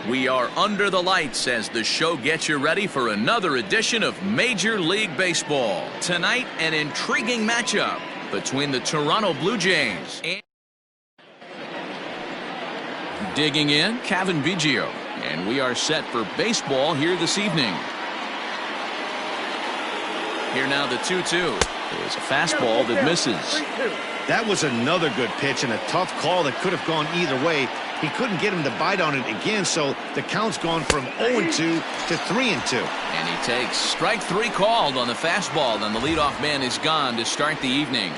We are under the lights as the show gets you ready for another edition of Major League Baseball. Tonight, an intriguing matchup between the Toronto Blue Jays and digging in, Kevin Biggio. And we are set for baseball here this evening. Here now the 2-2. It's a fastball that misses. That was another good pitch and a tough call that could have gone either way. He couldn't get him to bite on it again, so the count's gone from 0-2 to 3-2. And he takes strike three called on the fastball, and the leadoff man is gone to start the evening.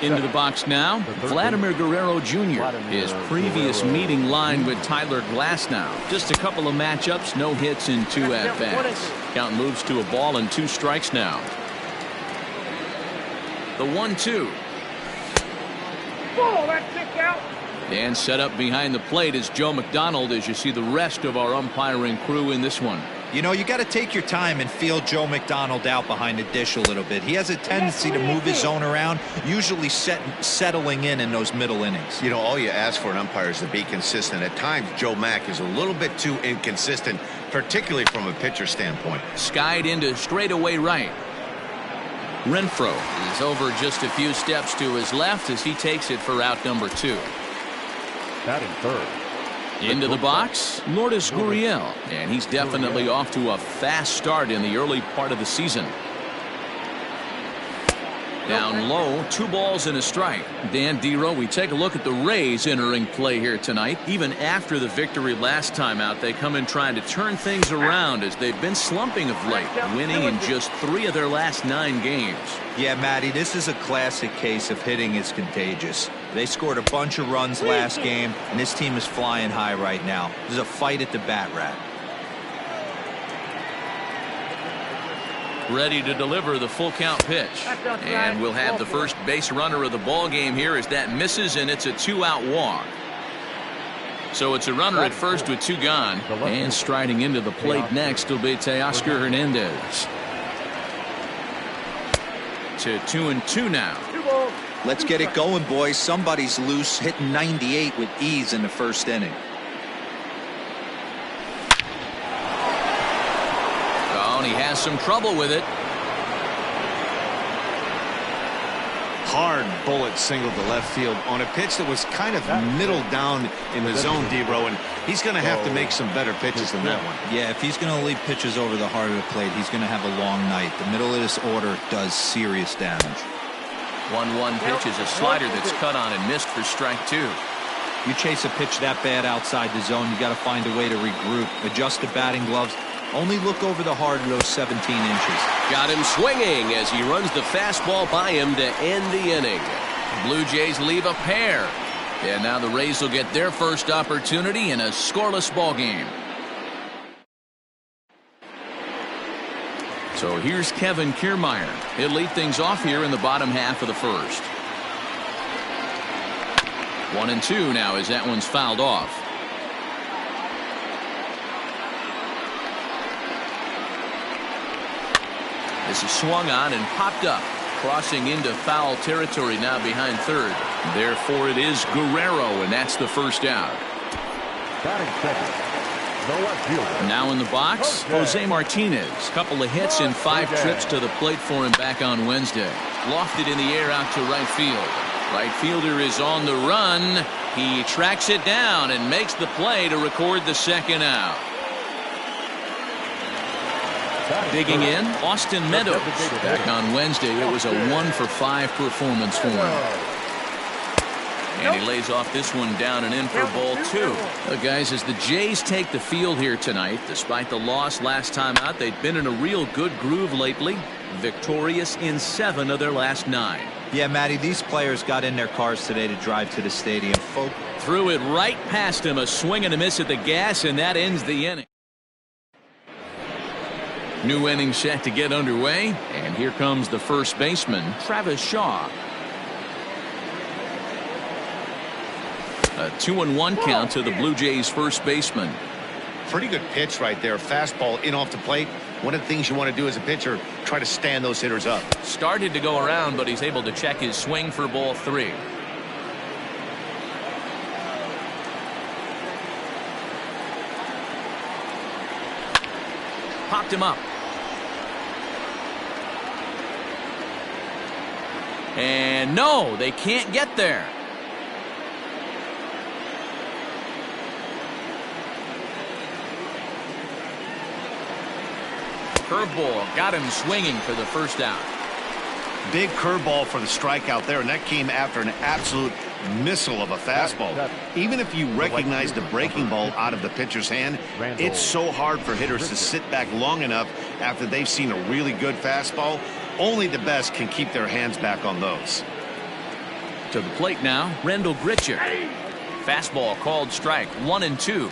Into the box now, Vladimir Guerrero Jr. His previous meeting line with Tyler Glasnow. Just a couple of matchups, no hits in 2 at-bats. Count moves to a ball and 2 strikes now. The 1-2. And set up behind the plate is Joe McDonald as you see the rest of our umpiring crew in this one. You know, you got to take your time and feel Joe McDonald out behind the dish a little bit. He has a tendency to move his zone around, usually settling in those middle innings. You know, all you ask for an umpire is to be consistent. At times, Joe Mack is a little bit too inconsistent, particularly from a pitcher standpoint. Skied into straightaway right. Renfroe is over just a few steps to his left as he takes it for out number 2. Batting third. Into the box, Lourdes Gurriel, and he's definitely off to a fast start in the early part of the season. Down low, 2 balls and a strike. Dan Dero, we take a look at the Rays entering play here tonight. Even after the victory last time out, they come in trying to turn things around as they've been slumping of late, winning in just 3 of their last 9 games. Yeah, Matty, this is a classic case of hitting is contagious. They scored a bunch of runs last game, and this team is flying high right now. There's a fight at the bat rack. Ready to deliver the full count pitch. And we'll have the first base runner of the ball game here as that misses, and it's a 2-out walk. So it's a runner at first with 2 gone. And striding into the plate next will be Teoscar Hernandez. To 2-2 now. Let's get it going, boys. Somebody's loose, hitting 98 with ease in the first inning. He has some trouble with it. Hard bullet single to left field on a pitch that was kind of middle down in the zone, Dero, and he's going to have to make some better pitches than that one. Yeah, if he's going to leave pitches over the heart of the plate, he's going to have a long night. The middle of this order does serious damage. 1-1 pitch is a slider that's cut on and missed for strike 2. You chase a pitch that bad outside the zone, you got to find a way to regroup, adjust the batting gloves. Only look over the heart of those 17 inches. Got him swinging as he runs the fastball by him to end the inning. Blue Jays leave a pair. And now the Rays will get their first opportunity in a scoreless ball game. So here's Kevin Kiermaier. He'll lead things off here in the bottom half of the first. 1-2 now as that one's fouled off. This is swung on and popped up, crossing into foul territory now behind third. Therefore, it is Guerrero, and that's the first out. Batting second, the left fielder. Now in the box, Jose Martinez. Couple of hits in 5 trips to the plate for him back on Wednesday. Lofted in the air out to right field. Right fielder is on the run. He tracks it down and makes the play to record the second out. Digging in, Austin Meadows. Back on Wednesday, it was a 1-for-5 performance for him. And he lays off this one down and in for ball 2. Look, guys, as the Jays take the field here tonight, despite the loss last time out, they've been in a real good groove lately. Victorious in 7 of their last 9. Yeah, Matty, these players got in their cars today to drive to the stadium. Threw it right past him, a swing and a miss at the gas, and that ends the inning. New inning set to get underway, and here comes the first baseman, Travis Shaw. A 2-1 count to the Blue Jays first baseman. Pretty good pitch right there. Fastball in off the plate. One of the things you want to do as a pitcher, try to stand those hitters up. Started to go around, but he's able to check his swing for ball 3. Popped him up. And no, they can't get there. Curveball got him swinging for the first out. Big curveball for the strikeout there, and that came after an absolute missile of a fastball. Even if you recognize the breaking ball out of the pitcher's hand, it's so hard for hitters to sit back long enough after they've seen a really good fastball. Only the best can keep their hands back on those. To the plate now, Rendell Gritcher. Fastball called strike, 1-2.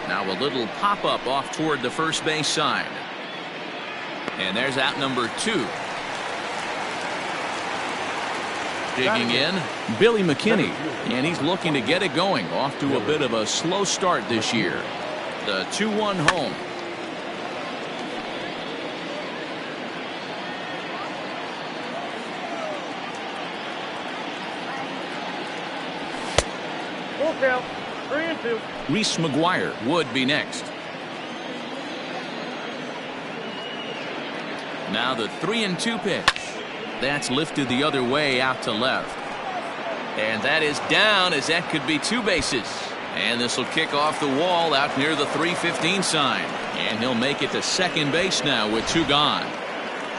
Now a little pop-up off toward the first base side. And there's out number 2. Digging in, Billy McKinney. And he's looking to get it going. Off to a bit of a slow start this year. The 2-1 home. Full count. 3-2. Reese McGuire would be next. Now the 3-2 pitch. That's lifted the other way out to left. And that is down, as that could be 2 bases. And this will kick off the wall out near the 315 sign. And he'll make it to second base now with 2 gone.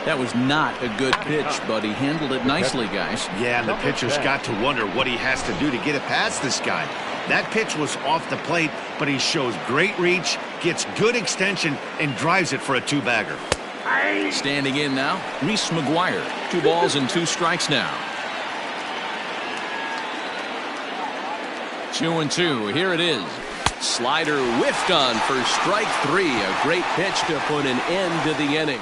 That was not a good pitch, but he handled it nicely, guys. Yeah, and the pitcher's got to wonder what he has to do to get it past this guy. That pitch was off the plate, but he shows great reach, gets good extension, and drives it for a 2-bagger. Standing in now, Reese McGuire. 2 balls and 2 strikes now. 2-2. Here it is. Slider whiffed on for strike 3. A great pitch to put an end to the inning.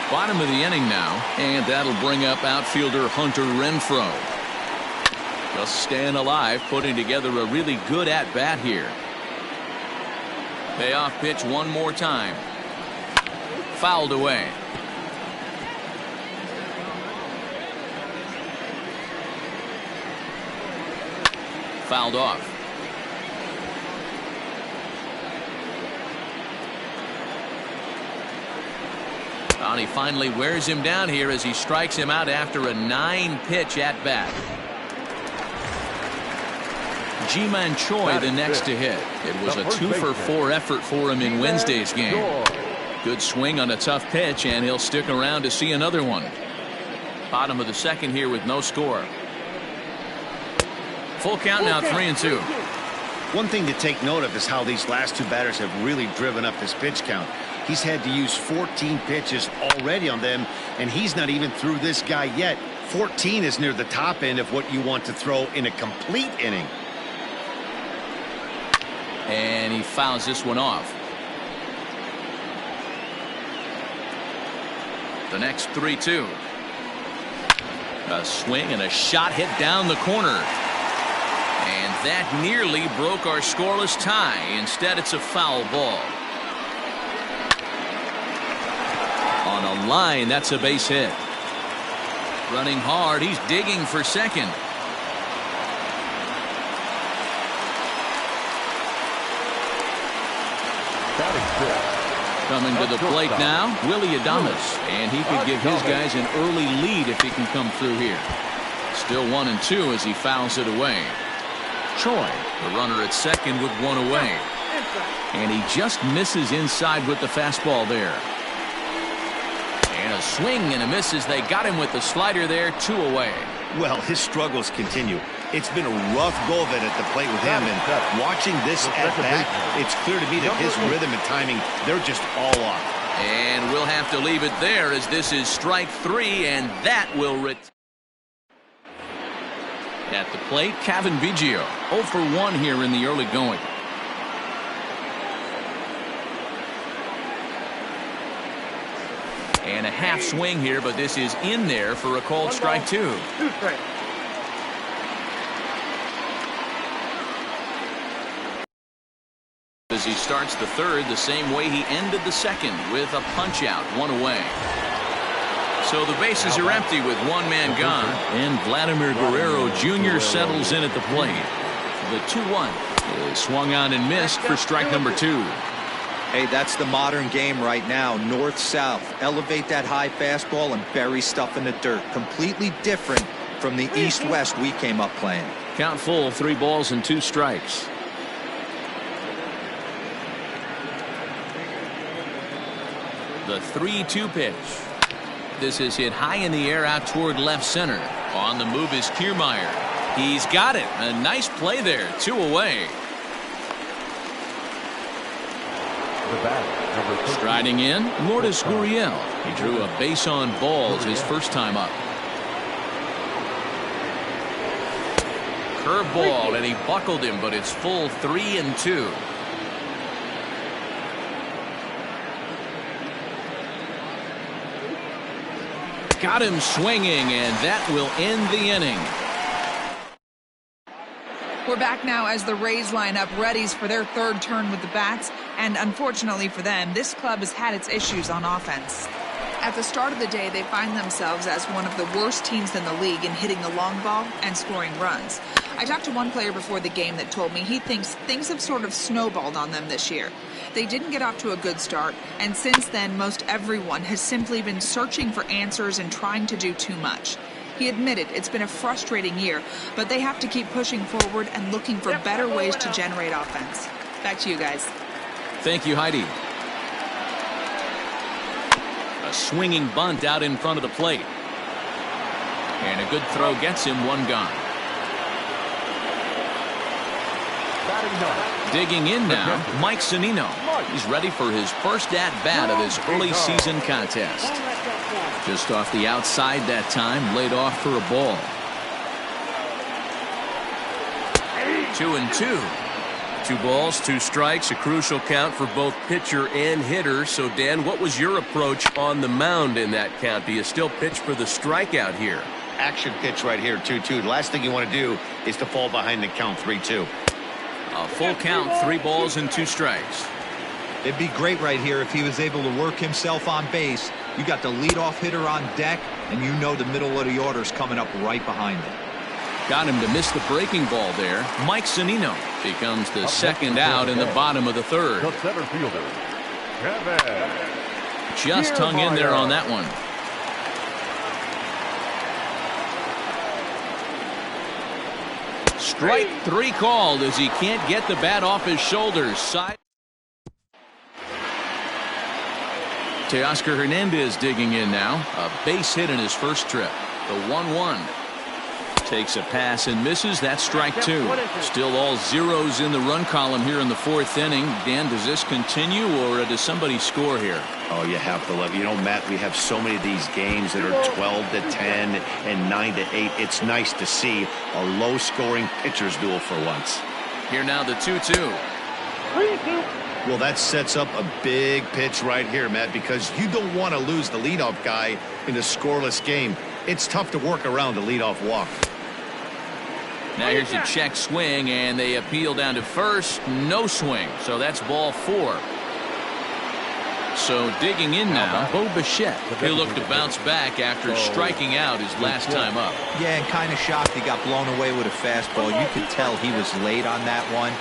Bottom of the inning now, and that'll bring up outfielder Hunter Renfroe. Just staying alive, putting together a really good at-bat here. Payoff pitch one more time. Fouled away. Fouled off. And he finally wears him down here as he strikes him out after a 9-pitch at-bat. Ji-Man Choi the next to hit. It was a 2-for-4 effort for him in Wednesday's game. Good swing on a tough pitch, and he'll stick around to see another one. Bottom of the second here with no score. Full count now, 3-2. One thing to take note of is how these last 2 batters have really driven up his pitch count. He's had to use 14 pitches already on them, and he's not even through this guy yet. 14 is near the top end of what you want to throw in a complete inning. And he fouls this one off. The next 3-2. A swing and a shot hit down the corner. And that nearly broke our scoreless tie. Instead, it's a foul ball. On a line, that's a base hit. Running hard, he's digging for second. Coming to the plate now, Willie Adames, and he could give his guys an early lead if he can come through here. Still 1-2 as he fouls it away. Choi, the runner at second with 1 away. And he just misses inside with the fastball there. And a swing and a miss as they got him with the slider there, 2 away. Well, his struggles continue. It's been a rough go of it at the plate with him, and watching this at bat, it's clear to me that his rhythm and timing, they're just all off. And we'll have to leave it there as this is strike 3, and that will at the plate, Kevin Biggio, 0 for 1 here in the early going. And a half swing here, but this is in there for a called strike 2. 2 strikes. As he starts the third the same way he ended the second with a punch out, 1 away. So the bases are empty with one man gone. And Vladimir Guerrero Jr. settles in at the plate. The 2-1 is swung on and missed for strike number 2. Hey, that's the modern game right now. North-south. Elevate that high fastball and bury stuff in the dirt. Completely different from the east-west we came up playing. Count full, 3 balls and 2 strikes. The 3-2 pitch. This is hit high in the air out toward left center. On the move is Kiermaier. He's got it. A nice play there. 2 away. Striding in, Lourdes Gurriel. He drew a base on balls his first time up. Curveball, and he buckled him, but it's full 3-2. Got him swinging, and that will end the inning. We're back now as the Rays line up readies for their 3rd turn with the bats, and unfortunately for them, this club has had its issues on offense. At the start of the day, they find themselves as one of the worst teams in the league in hitting the long ball and scoring runs. I talked to one player before the game that told me he thinks things have sort of snowballed on them this year. They didn't get off to a good start, and since then, most everyone has simply been searching for answers and trying to do too much. He admitted it's been a frustrating year, but they have to keep pushing forward and looking for better ways to generate offense. Back to you guys. Thank you, Heidi. A swinging bunt out in front of the plate. And a good throw gets him 1 gone. Digging in now, Mike Zunino. He's ready for his first at-bat of this early season contest. Just off the outside that time, laid off for a ball. 2-2. 2 balls, 2 strikes, a crucial count for both pitcher and hitter. So, Dan, what was your approach on the mound in that count? Do you still pitch for the strikeout here? Action pitch right here, 2-2. The last thing you want to do is to fall behind the count 3-2. A full count, 3 balls and 2 strikes. It'd be great right here if he was able to work himself on base. You got the leadoff hitter on deck, and you know the middle of the order's coming up right behind him. Got him to miss the breaking ball there. Mike Zunino becomes the second out in the bottom of the 3rd. The center fielder, Kevin. Just hung in there on that one. Strike 3 called as he can't get the bat off his shoulders. Teoscar Hernandez digging in now. A base hit in his first trip. The 1-1. Takes a pass and misses. That's strike 2. Still all zeros in the run column here in the 4th inning. Dan, does this continue, or does somebody score here? Oh, you have to love. You know, Matt, we have so many of these games that are 12-10 and 9-8. It's nice to see a low-scoring pitcher's duel for once. Here now the 2-2. Well, that sets up a big pitch right here, Matt, because you don't want to lose the leadoff guy in a scoreless game. It's tough to work around a leadoff walk. Now here's a check swing, and they appeal down to first. No swing, so that's ball 4. So digging in now, Bo Bichette. He'll look to bounce back after striking out his last time up. Yeah, and kind of shocked he got blown away with a fastball. You could tell he was late on that one,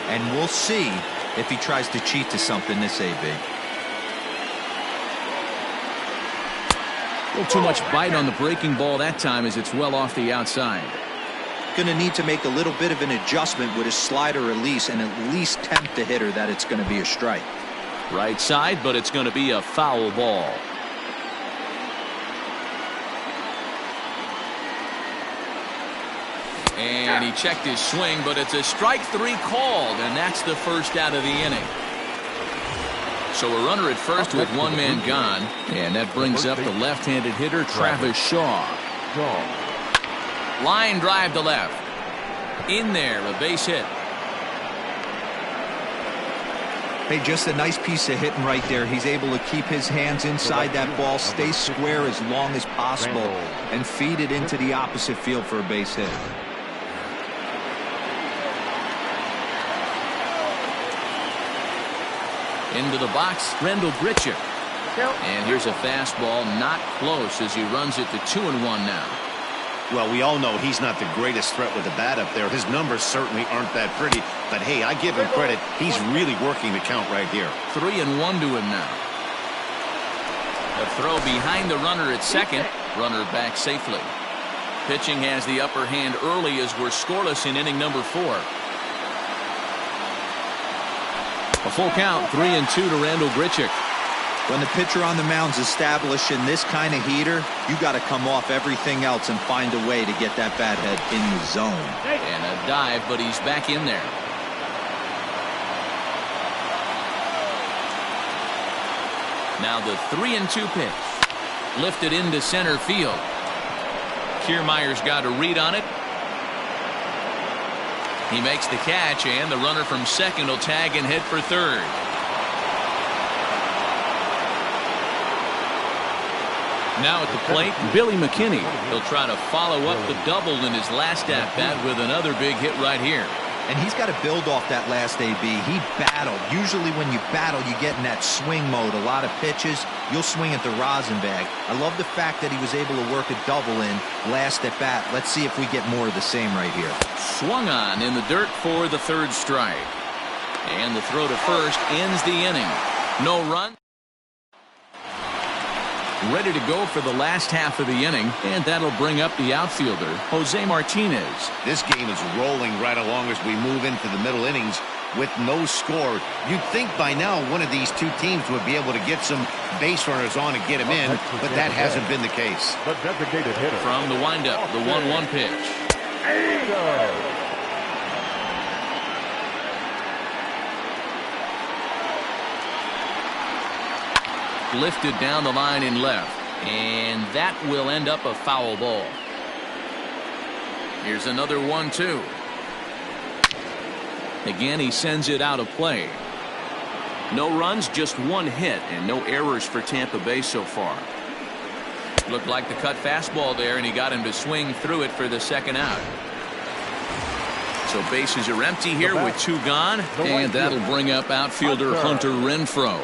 and we'll see if he tries to cheat to something this AB. A little too much bite on the breaking ball that time as it's well off the outside. Going to need to make a little bit of an adjustment with his slider release and at least tempt the hitter that it's going to be a strike. Right side, but it's going to be a foul ball. And he checked his swing, but it's a strike 3 called, and that's the first out of the inning. So a runner at first with 1 man gone, and that brings up the left-handed hitter Travis Shaw. Line drive to left. In there, a base hit. Hey, just a nice piece of hitting right there. He's able to keep his hands inside that ball, stay square as long as possible, and feed it into the opposite field for a base hit. Into the box, Randall Grichuk. And here's a fastball not close as he runs it to 2-1 now. Well, we all know he's not the greatest threat with the bat up there. His numbers certainly aren't that pretty. But, hey, I give him credit. He's really working the count right here. 3-1 to him now. A throw behind the runner at second. Runner back safely. Pitching has the upper hand early as we're scoreless in inning number 4. A full count, 3-2 to Randall Grichuk. When the pitcher on the mound's establishing this kind of heater, you got to come off everything else and find a way to get that bat head in the zone. And a dive, but he's back in there. Now the 3-2 pitch. Lifted into center field. Kiermaier's got a read on it. He makes the catch, and the runner from second will tag and head for third. Now at the plate, Billy McKinney. He'll try to follow up the double in his last at-bat with another big hit right here. And he's got to build off that last AB. He battled. Usually when you battle, you get in that swing mode. A lot of pitches, you'll swing at the rosin bag. I love the fact that he was able to work a double in last at bat. Let's see if we get more of the same right here. Swung on in the dirt for the third strike. And the throw to first ends the inning. No run. Ready to go for the last half of the inning, and that'll bring up the outfielder, Jose Martinez. This game is rolling right along as we move into the middle innings with no score. You'd think by now one of these two teams would be able to get some base runners on and get him in, but that hasn't been the case. The designated hitter. From the windup, the 1-1 pitch. Lifted down the line in left, and that will end up a foul ball. Here's another 1-2. Again, he sends it out of play. No runs, just one hit, and no errors for Tampa Bay so far. Looked like the cut fastball there, and he got him to swing through it for the second out. So bases are empty here with 2 gone, and that'll bring up outfielder Hunter Renfroe.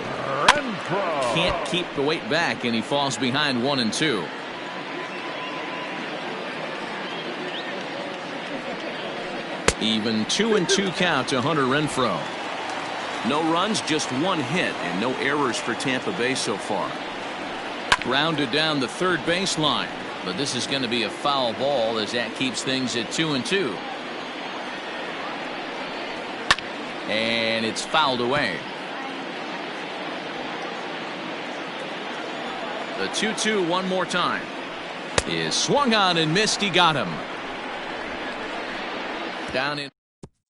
Can't keep the weight back, and he falls behind 1-2. Even 2-2 count to Hunter Renfroe. No runs, just one hit, and no errors for Tampa Bay so far. Grounded down the third baseline, but this is going to be a foul ball as that keeps things at 2-2. And it's fouled away. The 2-2 one more time is swung on and missed. He got him. Down in.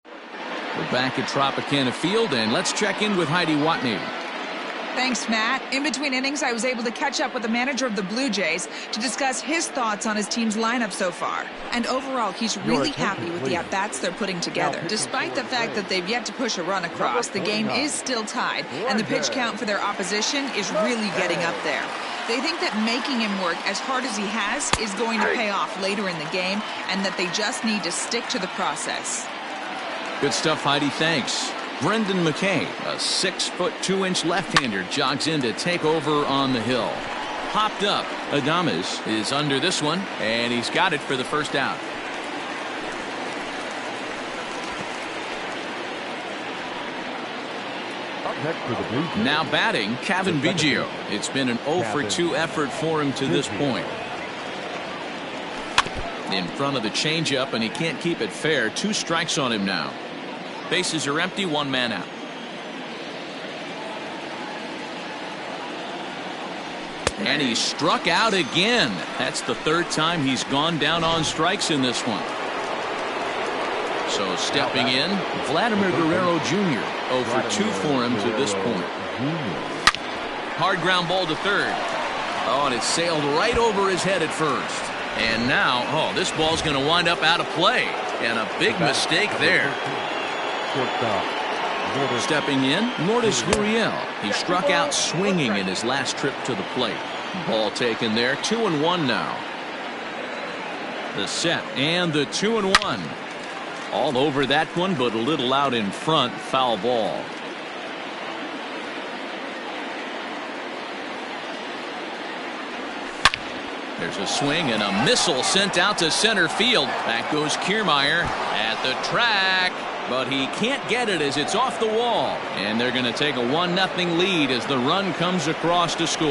We're back at Tropicana Field, and let's check in with Heidi Watney. Thanks, Matt. In between innings, I was able to catch up with the manager of the Blue Jays to discuss his thoughts on his team's lineup so far. And overall, he's really happy with the at-bats they're putting together. Despite the fact that they've yet to push a run across, the game is still tied, and the pitch count for their opposition is really getting up there. They think that making him work as hard as he has is going to pay off later in the game, and that they just need to stick to the process. Good stuff, Heidi. Thanks. Brendan McKay, a 6'2" left-hander, jogs in to take over on the hill. Popped up. Adames is under this one, and he's got it for the first out. Now batting, Kevin Biggio. It's been an 0-for-2 effort for him to this point. In front of the changeup, and he can't keep it fair. 2 strikes on him now. Bases are empty, 1 man out. And he struck out again. That's the 3rd time he's gone down on strikes in this one. So stepping in, Vladimir Guerrero Jr. 0-for-2 for him to this point. Hard ground ball to third. Oh, and it sailed right over his head at first. And now, this ball's going to wind up out of play. And a big mistake there. Stepping in, Lourdes Gurriel. He struck out swinging in his last trip to the plate. Ball taken there, 2-1 now. The set and the 2-1. All over that one, but a little out in front. Foul ball. There's a swing and a missile sent out to center field. Back goes Kiermaier at the track, but he can't get it as it's off the wall. And they're going to take a 1-0 lead as the run comes across to score.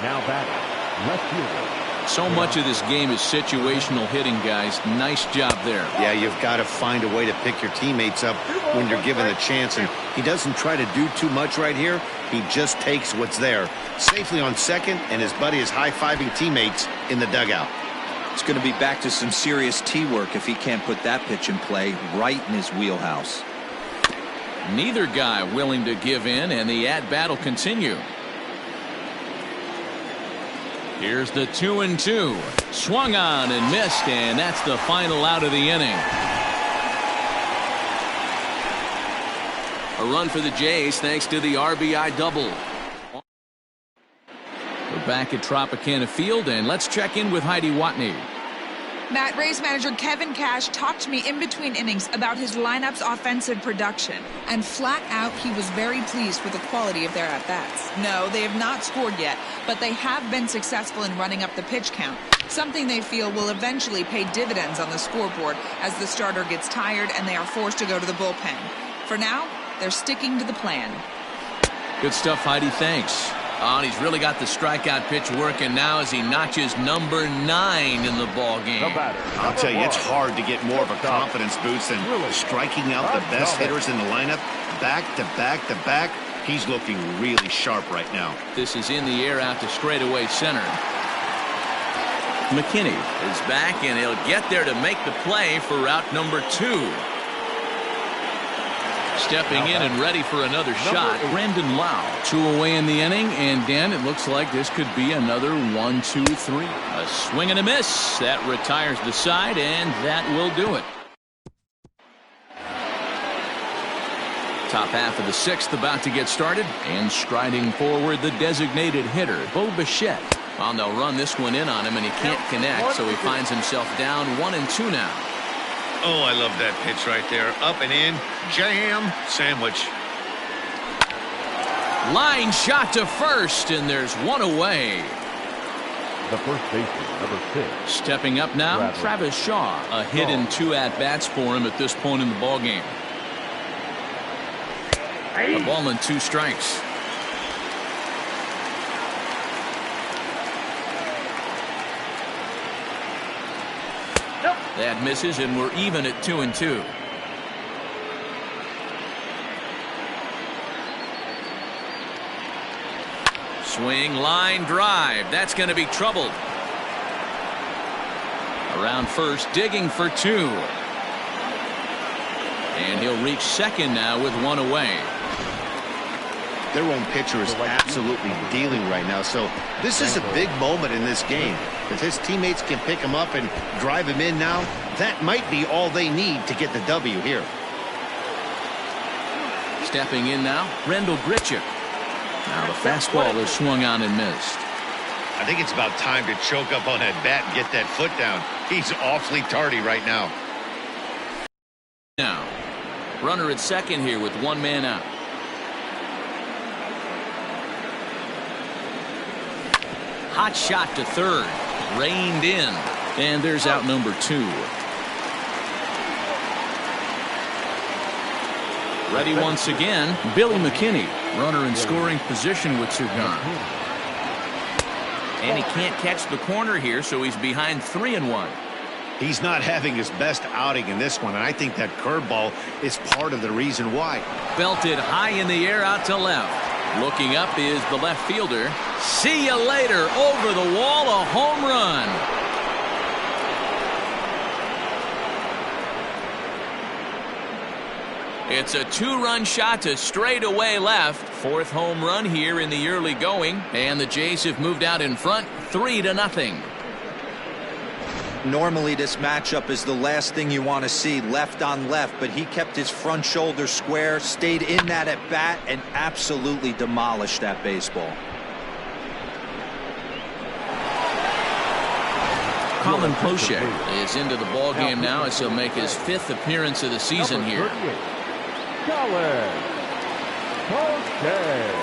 Now batting, left fielder. So much of this game is situational hitting, guys. Nice job there. Yeah, you've got to find a way to pick your teammates up when you're given the chance, and he doesn't try to do too much right here. He just takes what's there. Safely on second, and his buddy is high-fiving teammates in the dugout. It's going to be back to some serious T-work if he can't put that pitch in play right in his wheelhouse. Neither guy willing to give in, and the at-bat will continue. Here's the 2-2. Swung on and missed, and that's the final out of the inning. A run for the Jays thanks to the RBI double. We're back at Tropicana Field, and let's check in with Heidi Watney. Matt, Rays manager Kevin Cash talked to me in between innings about his lineup's offensive production. And flat out, he was very pleased with the quality of their at-bats. No, they have not scored yet, but they have been successful in running up the pitch count. Something they feel will eventually pay dividends on the scoreboard as the starter gets tired and they are forced to go to the bullpen. For now, they're sticking to the plan. Good stuff, Heidi. Thanks. Oh, and he's really got the strikeout pitch working now as he notches number 9 in the ball game. I'll tell you, it's hard to get more of a confidence boost than striking out the best hitters in the lineup back to back to back. He's looking really sharp right now. This is in the air out to straightaway center. McKinney is back, and he'll get there to make the play for route number 2. Stepping in and ready for another shot, Brandon Lau. 2 away in the inning, and Dan, it looks like this could be another 1-2-3. A swing and a miss. That retires the side, and that will do it. Top half of the 6th about to get started, and striding forward the designated hitter, Bo Bichette. Well, they'll run this one in on him, and he can't connect, so he finds himself down 1-2 now. Oh, I love that pitch right there. Up and in, jam, sandwich. Line shot to first, and there's 1 away. The first baseman, number 6. Stepping up now, Travis Shaw. A hit and 2 at-bats for him at this point in the ballgame. A ball and 2 strikes. That misses, and we're even at 2-2. Swing, line, drive. That's going to be troubled. Around first, digging for 2. And he'll reach second now with 1 away. Their own pitcher is absolutely dealing right now, so this is a big moment in this game. If his teammates can pick him up and drive him in now, that might be all they need to get the W here. Stepping in now, Rendell Grichuk. Now the fastball is swung on and missed. I think it's about time to choke up on that bat and get that foot down. He's awfully tardy right now. Now, runner at second here with 1 man out. Hot shot to third. Reined in. And there's out number 2. Ready once again, Billy McKinney. Runner in scoring position with 2 gone. And he can't catch the corner here, so he's behind 3-1. He's not having his best outing in this one, and I think that curveball is part of the reason why. Belted high in the air out to left. Looking up is the left fielder. See you later. Over the wall, a home run. It's a 2-run shot to straightaway left. 4th home run here in the early going. And the Jays have moved out in front 3-0. Normally this matchup is the last thing you want to see, left on left, but he kept his front shoulder square, stayed in that at bat, and absolutely demolished that baseball. Colin Poche is into the ball game now as he'll make his 5th appearance of the season here. Colin Poche.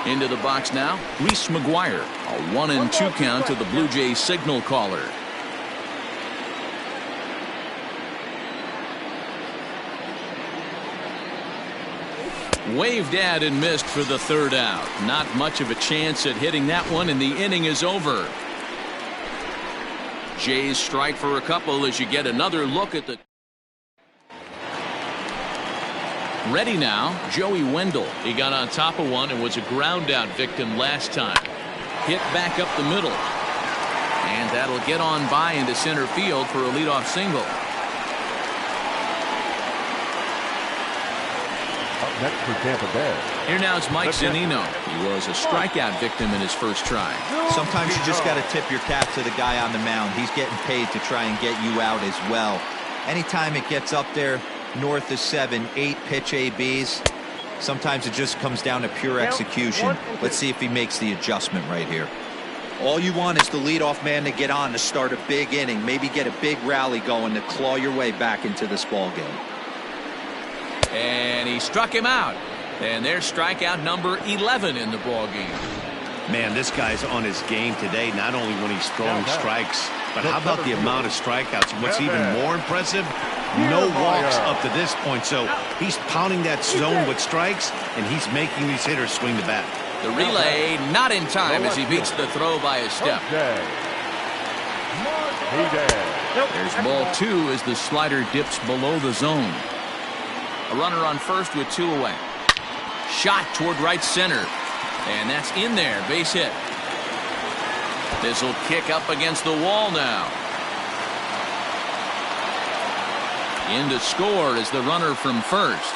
Into the box now, Reese McGuire. A 1-2 count to the Blue Jays signal caller. Waved at and missed for the third out. Not much of a chance at hitting that one, and the inning is over. Jays strike for a couple as you get another look at the. Ready now, Joey Wendell. He got on top of one and was a ground out victim last time. Hit back up the middle. And that'll get on by into center field for a leadoff single. Up next for Tampa Bay. Here now is Mike Zunino. He was a strikeout victim in his first try. Sometimes you just got to tip your cap to the guy on the mound. He's getting paid to try and get you out as well. Anytime it gets up there north of 7, 8 pitch ABs, sometimes it just comes down to pure execution. Let's see if he makes the adjustment right here. All you want is the leadoff man to get on to start a big inning, maybe get a big rally going to claw your way back into this ball game. And he struck him out. And there's strikeout number 11 in the ball game. Man, this guy's on his game today, not only when he's throwing strikes, but how about the amount of strikeouts? What's even more impressive, no walks up to this point. So he's pounding that zone with strikes, and he's making these hitters swing the bat. The relay not in time as he beats the throw by a step. There's ball 2 as the slider dips below the zone. A runner on first with 2 away. Shot toward right center. And that's in there. Base hit. This will kick up against the wall now. In to score is the runner from first.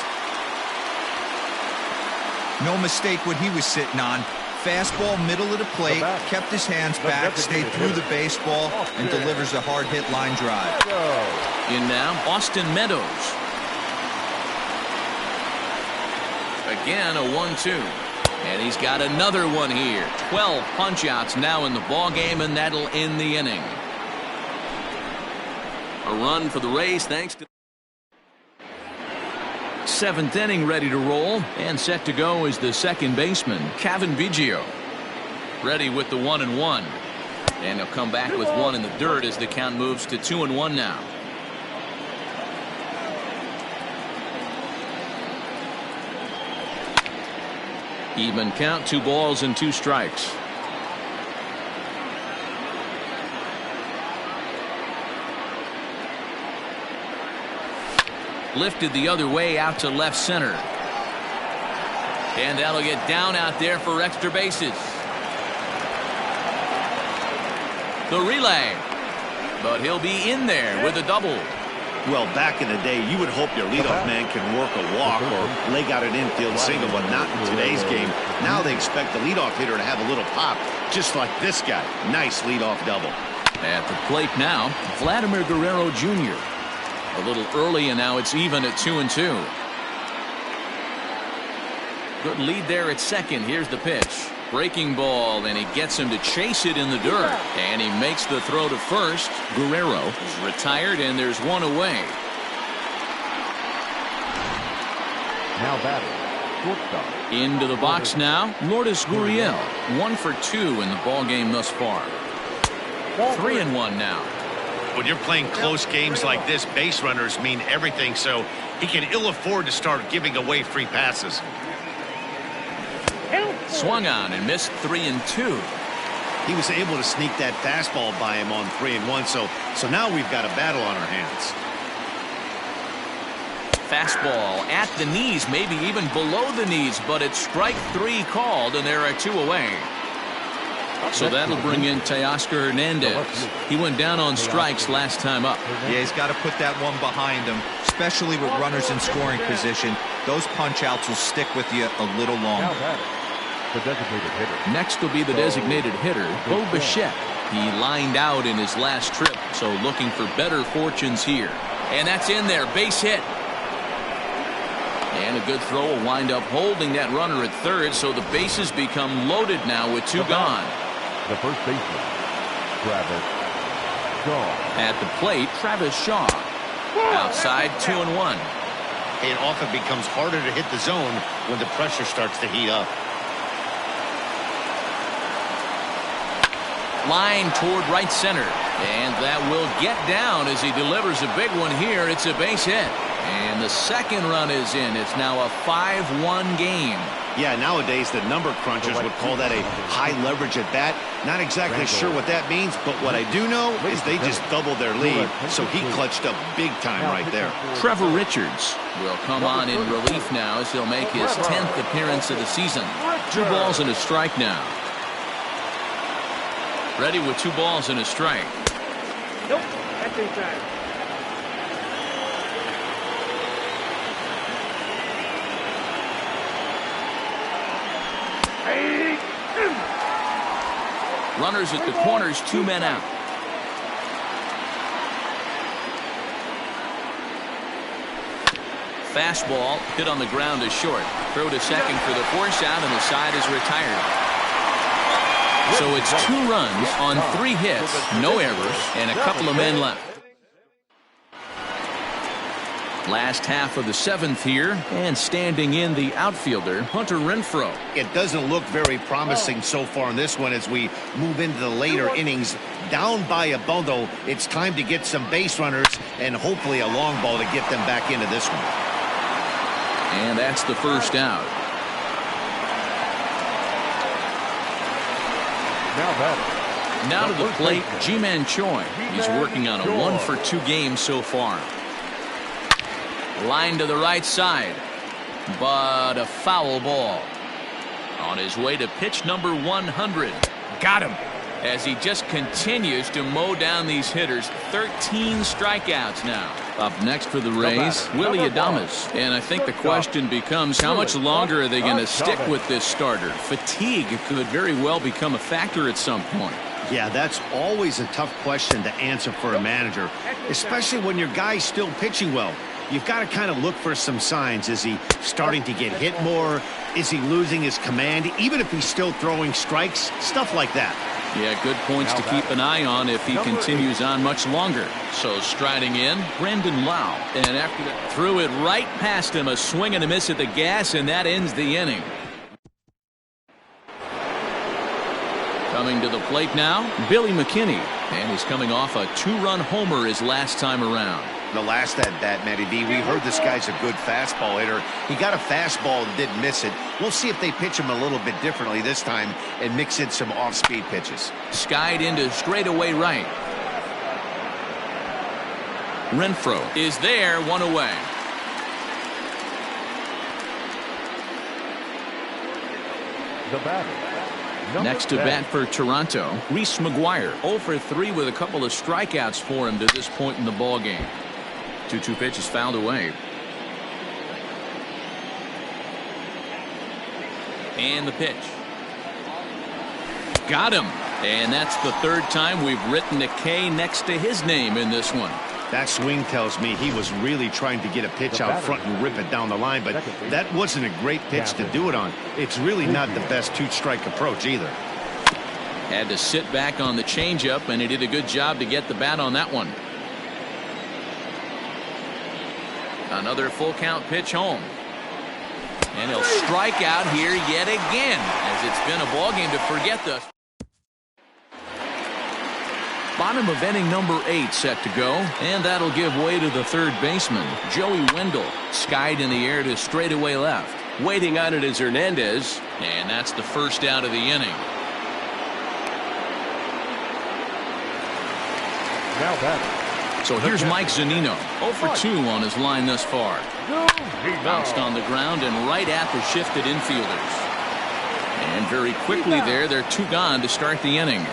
No mistake what he was sitting on. Fastball middle of the plate, kept his hands back, stayed through the baseball, and delivers a hard hit line drive. In now, Austin Meadows. Again, a 1-2. And he's got another one here. 12 punch-outs now in the ball game, and that'll end the inning. A run for the Rays thanks to 7th inning ready to roll, and set to go is the second baseman, Kevin Biggio. Ready with the 1-1. And he'll come back with one in the dirt as the count moves to 2-1 now. Even count, 2 balls and 2 strikes. Lifted the other way out to left center. And that'll get down out there for extra bases. The relay. But he'll be in there with a double. Well, back in the day, you would hope your leadoff man can work a walk or leg out an infield single, but not in today's game. Now they expect the leadoff hitter to have a little pop, just like this guy. Nice leadoff double. At the plate now, Vladimir Guerrero Jr. A little early, and now it's even at 2-2. Good lead there at second. Here's the pitch. Breaking ball, and he gets him to chase it in the dirt. And he makes the throw to first. Guerrero is retired, and there's one away. Now batting, shortstop. Into the box now, Lourdes Gurriel. 1 for 2 in the ball game thus far. 3-1 now. When you're playing close games like this, base runners mean everything, so he can ill afford to start giving away free passes. Swung on and missed 3-2. He was able to sneak that fastball by him on 3-1, so now we've got a battle on our hands. Fastball at the knees, maybe even below the knees, but it's strike 3 called, and there are 2 away. So that'll bring in Teoscar Hernandez. He went down on strikes last time up. Yeah, he's got to put that one behind him, especially with runners in scoring position. Those punch-outs will stick with you a little longer. The designated hitter. Next will be the designated hitter, Bo Bichette. He lined out in his last trip, so looking for better fortunes here. And that's in there, base hit. And a good throw will wind up holding that runner at third, so the bases become loaded now with 2 gone. The first baseman, Travis Shaw. At the plate, Travis Shaw. Outside, 2-1. It often becomes harder to hit the zone when the pressure starts to heat up. Line toward right center. And that will get down as he delivers a big one here. It's a base hit. And the second run is in. It's now a 5-1 game. Yeah, nowadays the number crunchers would call that a high leverage at bat. Not exactly sure what that means, but what I do know is they just doubled their lead, so he clutched up big time right there. Trevor Richards will come on in relief now as he'll make his 10th appearance of the season. 2 balls and a strike now. Ready with 2 balls and a strike. Nope, that's inside. Runners at the corners, 2 men out. Fastball hit on the ground is short. Throw to second for the force out, and the side is retired. So it's 2 runs on 3 hits, no errors, and a couple of men left. Last half of the 7th here, and standing in the outfielder, Hunter Renfroe. It doesn't look very promising so far in this one as we move into the later innings. Down by a bundle, it's time to get some base runners and hopefully a long ball to get them back into this one. And that's the first out. Now to the plate, Ji-Man Choi. He's working on a 1-for-2 game so far. Line to the right side, but a foul ball. On his way to pitch number 100. Got him. As he just continues to mow down these hitters. 13 strikeouts now. Up next for the Rays, Willie Adames. And I think the question becomes, how much longer are they going to stick with this starter? Fatigue could very well become a factor at some point. Yeah, that's always a tough question to answer for a manager, especially when your guy's still pitching well. You've got to kind of look for some signs. Is he starting to get hit more? Is he losing his command? Even if he's still throwing strikes, stuff like that. Yeah, good points to keep an eye on if he continues on much longer. So striding in, Brendan Lau. And after that, threw it right past him. A swing and a miss at the gas, and that ends the inning. Coming to the plate now, Billy McKinney. And he's coming off a 2-run homer his last time around. The last at bat, Matty B, we heard this guy's a good fastball hitter. He got a fastball and didn't miss it. We'll see if they pitch him a little bit differently this time and mix in some off-speed pitches. Skied into straightaway right. Renfroe is there, 1 away. The batter. Next to bat for Toronto, Reese McGuire. 0 for 3 with a couple of strikeouts for him to this point in the ball game. 2-2 pitch is fouled away. And the pitch. Got him. And that's the 3rd time we've written a K next to his name in this one. That swing tells me he was really trying to get a pitch out front and rip it down the line, but that wasn't a great pitch to do it on. It's really not the best 2-strike approach either. Had to sit back on the changeup, and he did a good job to get the bat on that one. Another full count pitch home. And he'll strike out here yet again, as it's been a ball game to forget this. Bottom of inning number 8 set to go, and that'll give way to the 3rd baseman, Joey Wendell. Skied in the air to straightaway left. Waiting on it is Hernandez. And that's the first out of the inning. Now batting. So here's Mike Zunino, 0 for 2 on his line thus far. Bounced on the ground and right at the shifted infielders. And very quickly there, they're 2 gone to start the inning.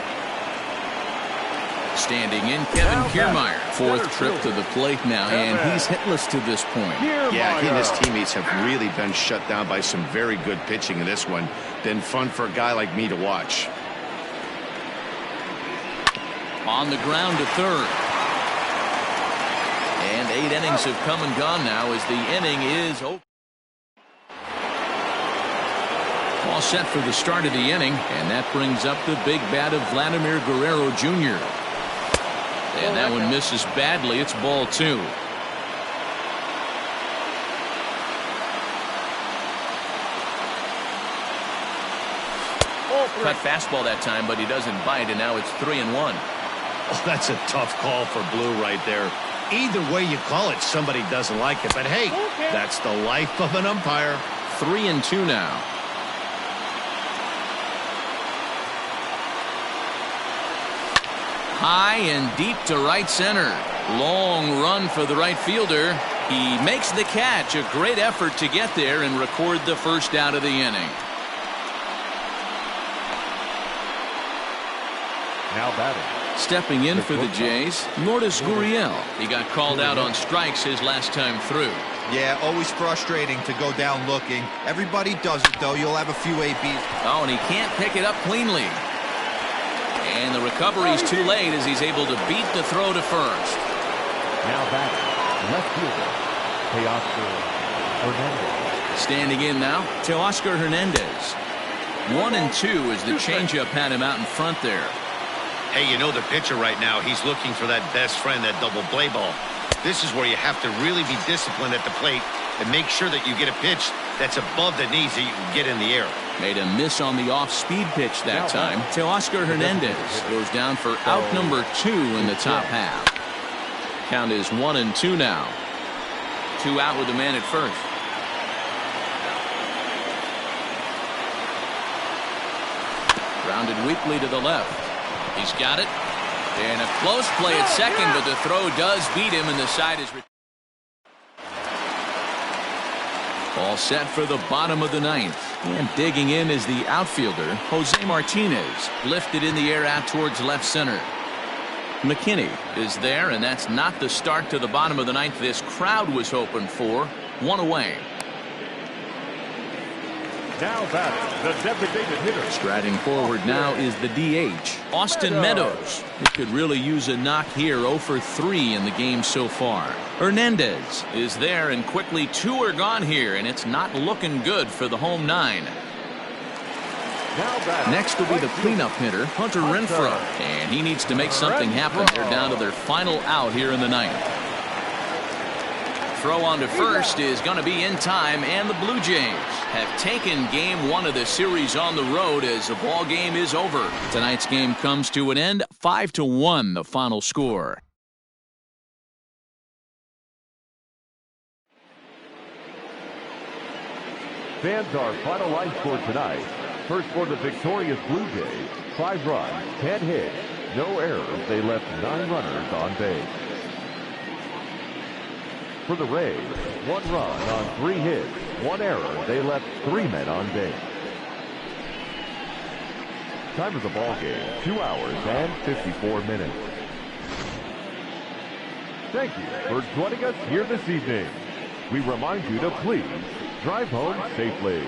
Standing in, Kevin Kiermaier. 4th trip to the plate now, and he's hitless to this point. Yeah, he and his teammates have really been shut down by some very good pitching in this one. Been fun for a guy like me to watch. On the ground to 3rd. And 8 innings have come and gone now as the inning is over. All set for the start of the inning, and that brings up the big bat of Vladimir Guerrero Jr. And that one misses badly. It's ball 2. Cut fastball that time, but he doesn't bite, and now it's 3-1. Oh, that's a tough call for Blue right there. Either way you call it, somebody doesn't like it. But hey, that's the life of an umpire. 3-2 now. High and deep to right center. Long run for the right fielder. He makes the catch. A great effort to get there and record the first out of the inning. Now batting. Stepping in for the Jays, Lourdes Gurriel. He got called out on strikes his last time through. Yeah, always frustrating to go down looking. Everybody does it, though. You'll have a few ABs. Oh, and he can't pick it up cleanly. And the recovery's too late as he's able to beat the throw to first. Now batting. Left fielder. Teoscar Hernandez. Standing in now, Teoscar Hernandez. 1-2 as the changeup had him out in front there. Hey, you know the pitcher right now, he's looking for that best friend, that double play ball. This is where you have to really be disciplined at the plate and make sure that you get a pitch that's above the knees that you can get in the air. Made a miss on the off-speed pitch that time. Teoscar Hernandez goes down for out number 2 in the top half. Count is 1-2 now. 2 out with the man at first. Grounded weakly to the left. He's got it. And a close play at second, but the throw does beat him, and the side is... All set for the bottom of the ninth. And digging in is the outfielder, Jose Martinez. Lifted in the air out towards left center. McKinney is there, and that's not the start to the bottom of the ninth this crowd was hoping for. 1 away. Now batting, the designated hitter. Striding forward now is the DH, Austin Meadows. He could really use a knock here. 0 for 3 in the game so far. Hernandez is there, and quickly 2 are gone here, and it's not looking good for the home 9. Next will be the cleanup hitter, Hunter Renfroe, and he needs to make something happen. They're down to their final out here in the ninth. Throw on to first is going to be in time, and the Blue Jays have taken game 1 of the series on the road as the ball game is over. Tonight's game comes to an end, 5-1 the final score. Fans, our final line score tonight. First for the victorious Blue Jays, 5 runs, 10 hits, no errors. They left 9 runners on base. For the Rays, 1 run on 3 hits, 1 error. They left 3 men on base. Time of the ball game, 2 hours and 54 minutes. Thank you for joining us here this evening. We remind you to please drive home safely.